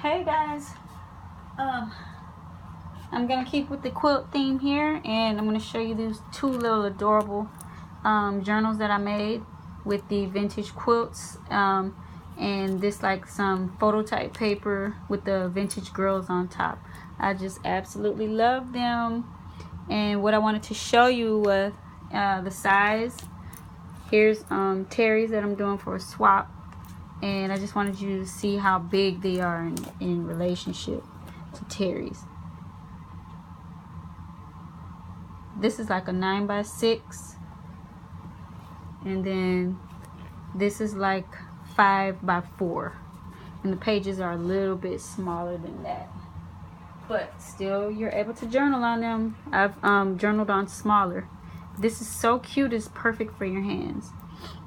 Hey guys, I'm gonna keep with the quilt theme here, and I'm gonna show you these two little adorable journals that I made with the vintage quilts, and this like some photo type paper with the vintage girls on top. I just absolutely love them, and what I wanted to show you was the size. Here's Terry's that I'm doing for a swap, and I just wanted you to see how big they are in relationship to Terry's. This is like a 9x6, and then this is like 5x4, and the pages are a little bit smaller than that, but still you're able to journal on them. I've journaled on smaller. This is so cute. It's perfect for your hands.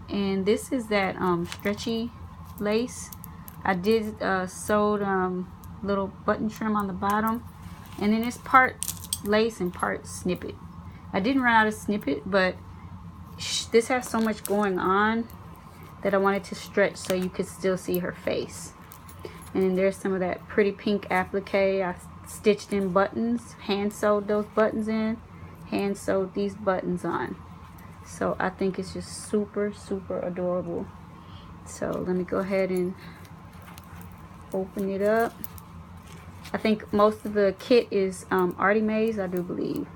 And this is that stretchy lace. I did sewed little button trim on the bottom, and then it's part lace and part snippet. I didn't run out of snippet, but this has so much going on that I wanted to stretch so you could still see her face. And then there's some of that pretty pink applique. I stitched in buttons, hand sewed those buttons in, hand sewed these buttons on. So I think it's just super adorable. So let me go ahead and open it up. I think most of the kit is Artie Mays, I do believe.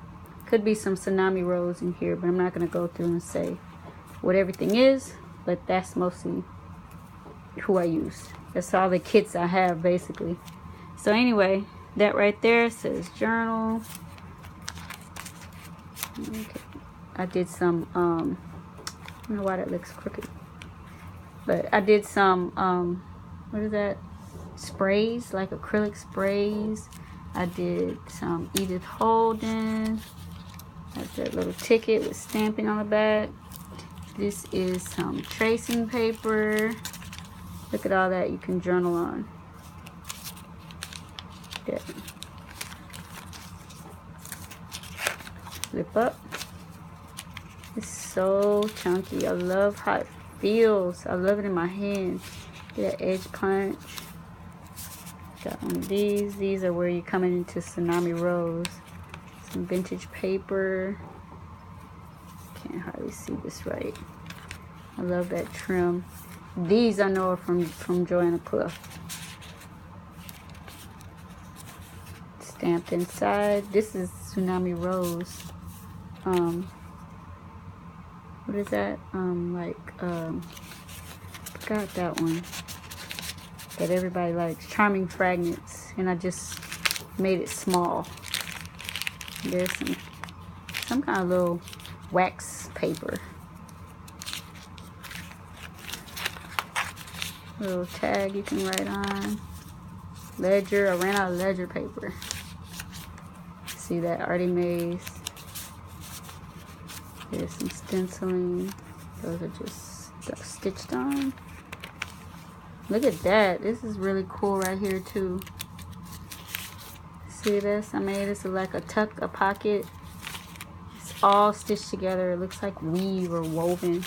Could be some Tsunami Rose in here, but I'm not going to go through and say what everything is, but that's mostly who I used. That's all the kits I have basically. So anyway, that right there says journal. Okay. I did some I don't know why that looks crooked, but I did some what is that, sprays, like acrylic sprays. I did some Edith Holden. That's that little ticket with stamping on the back. This is some tracing paper. Look at all that you can journal on. There. Flip up. It's so chunky. I love how it feels. I love it in my hand. Get that edge punch. Got one of these. These are where you're coming into Tsunami Rose. Some vintage paper. Can't hardly see this right. I love that trim. These I know are from Joanna Cliff. Stamped inside. This is Tsunami Rose. What is that? Forgot that one that everybody likes. Charming Fragments, and I just made it small. There's some kind of little wax paper. Little tag you can write on. Ledger. I ran out of ledger paper. See that Artie Mays. There's some stenciling. Those are just stitched on. Look at that. This is really cool right here too. See this? I made this like a pocket. It's all stitched together. It looks like weave or woven.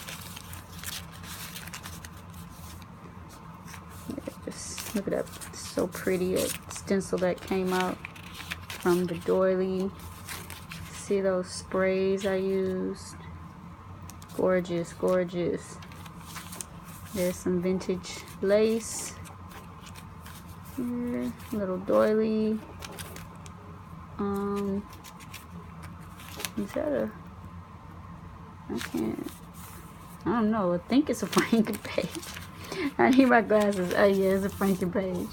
Just look at that. It's so pretty. That stencil that came out from the doily. See those sprays I used? Gorgeous, gorgeous. There's some vintage lace. Here, little doily. Is that a? I don't know. I think it's a Franken page. I need my glasses. Oh yeah, it's a Franken page.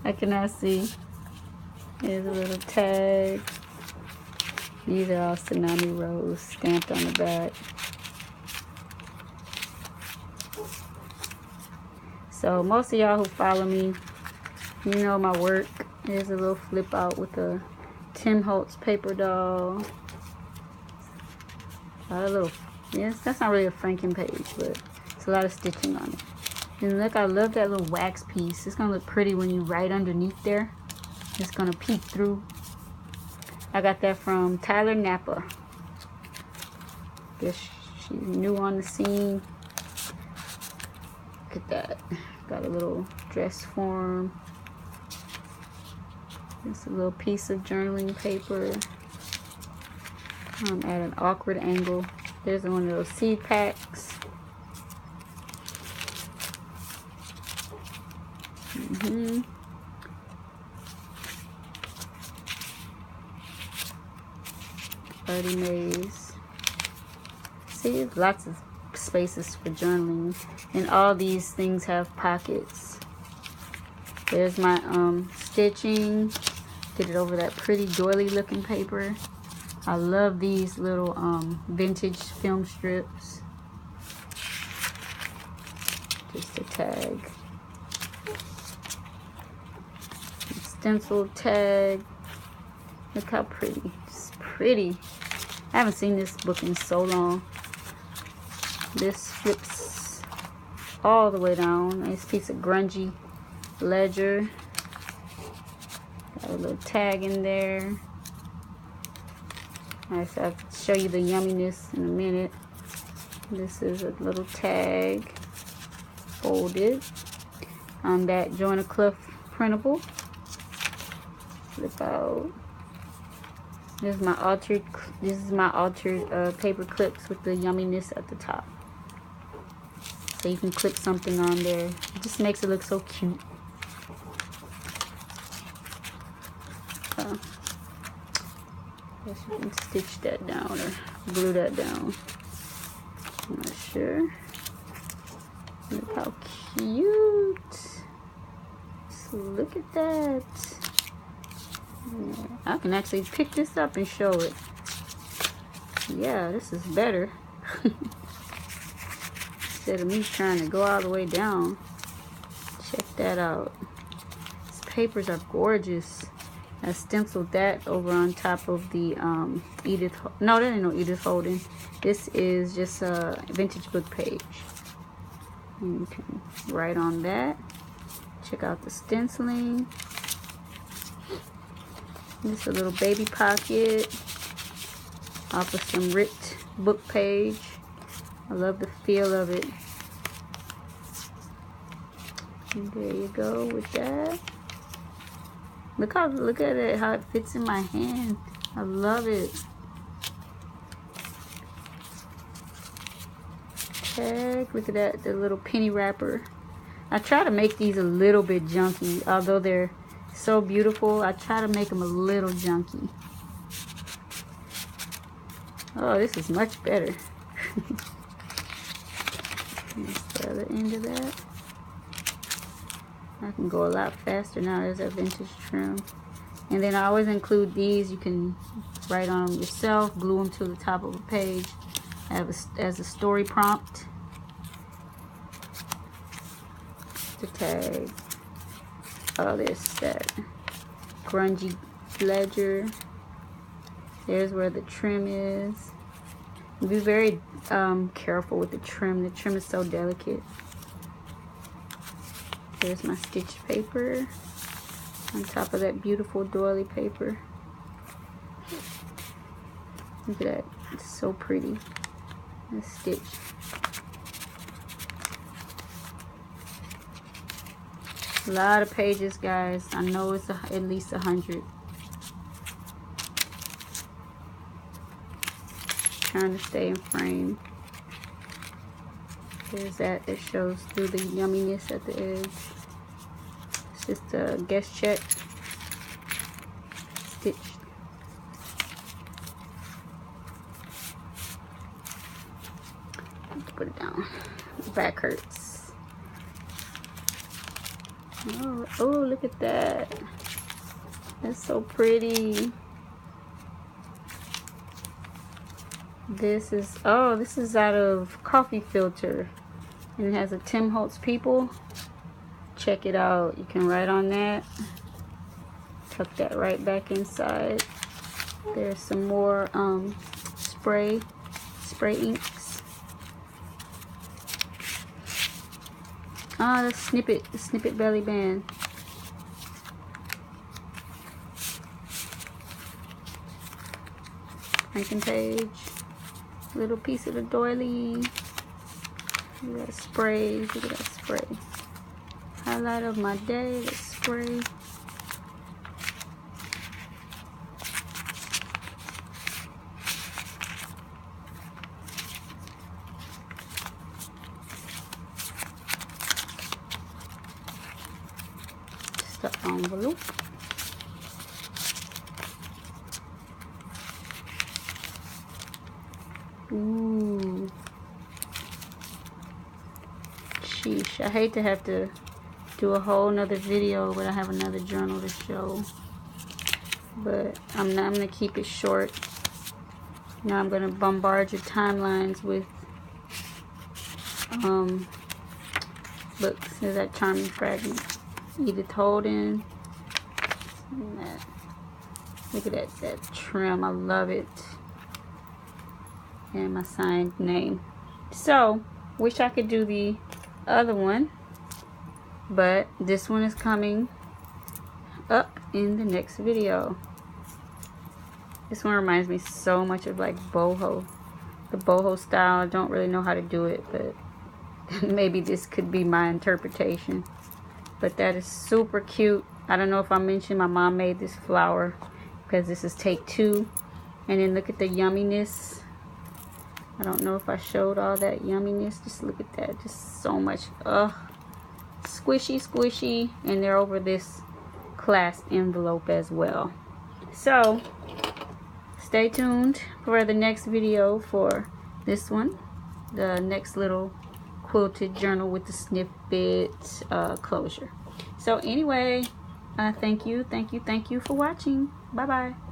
I cannot see. There's a little tag. These are all Tsunami Rose stamped on the back. So most of y'all who follow me, you know my work. There's a little flip out with a Tim Holtz paper doll. A lot of little, yes, that's not really a Franken page, but it's a lot of stitching on it. And look, I love that little wax piece. It's gonna look pretty when you write underneath there. It's gonna peek through. I got that from Tyler Napa. Guess she's new on the scene. Look at that. Got a little dress form. Just a little piece of journaling paper. At an awkward angle. There's one of those seed packs. Birdie maze. See, lots of spaces for journaling, and all these things have pockets. There's my stitching. Did it over that pretty doily looking paper. I love these little vintage film strips. Just a tag. Stencil tag. Look how pretty. It's pretty. I haven't seen this book in so long. This flips all the way down. Nice piece of grungy ledger. Got a little tag in there. Alright, so I'll show you the yumminess in a minute. This is a little tag, folded. That Joanna Clough printable. Flip out. This is my altered paper clips with the yumminess at the top. So you can clip something on there. It just makes it look so cute. I guess you can stitch that down or glue that down. I'm not sure. Look how cute. So look at that. Yeah, I can actually pick this up and show it. Yeah, this is better. Instead of me trying to go all the way down. Check that out. These papers are gorgeous. I stenciled that over on top of the Edith. No, that ain't no Edith Holden. This is just a vintage book page. And you can write on that. Check out the stenciling. This is a little baby pocket off of some ripped book page. I love the feel of it. And there you go with that. Look at it, how it fits in my hand. I love it. Tag, look at that, the little penny wrapper. I try to make these a little bit junky, although they're so beautiful. I try to make them a little junky. Oh, this is much better. That's the other end of that. I can go a lot faster now. There's that vintage trim. And then I always include these. You can write on them yourself, glue them to the top of a page. I have as a story prompt. The tag. Oh, there's that grungy ledger. There's where the trim is. Be very careful with the trim. The trim is so delicate. There's my stitch paper on top of that beautiful doily paper. Look at that. It's so pretty. Let's stitch. A lot of pages, guys. I know it's at least 100. Trying to stay in frame. There's that shows through the yumminess at the edge. It's just a guest check. Stitched. Put it down. The back hurts. Oh, look at that. That's so pretty. This is out of Coffee Filter. And it has a Tim Holtz People. Check it out. You can write on that. Tuck that right back inside. There's some more spray inks. The snippet belly band. Franken page. Little piece of the doily. Look at that spray. Look at that spray. Highlight of my day. The spray. the envelope. Ooh. Sheesh. I hate to have to do a whole nother video, but I have another journal to show. But I'm gonna keep it short. Now I'm gonna bombard your timelines with look, there's that charming fragment. Edith Holden. Look at that trim. I love it. And my signed name. So, wish I could do the other one, but this one is coming up in the next video. This one reminds me so much of like boho, the boho style. I don't really know how to do it, but maybe this could be my interpretation. But that is super cute. I don't know if I mentioned my mom made this flower, because this is take 2. And then look at the yumminess. I don't know if I showed all that yumminess. Just look at that. Just so much. Squishy, squishy. And they're over this class envelope as well. So, stay tuned for the next video for this one. The next little quilted journal with the snippet closure. So anyway, thank you for watching. Bye bye.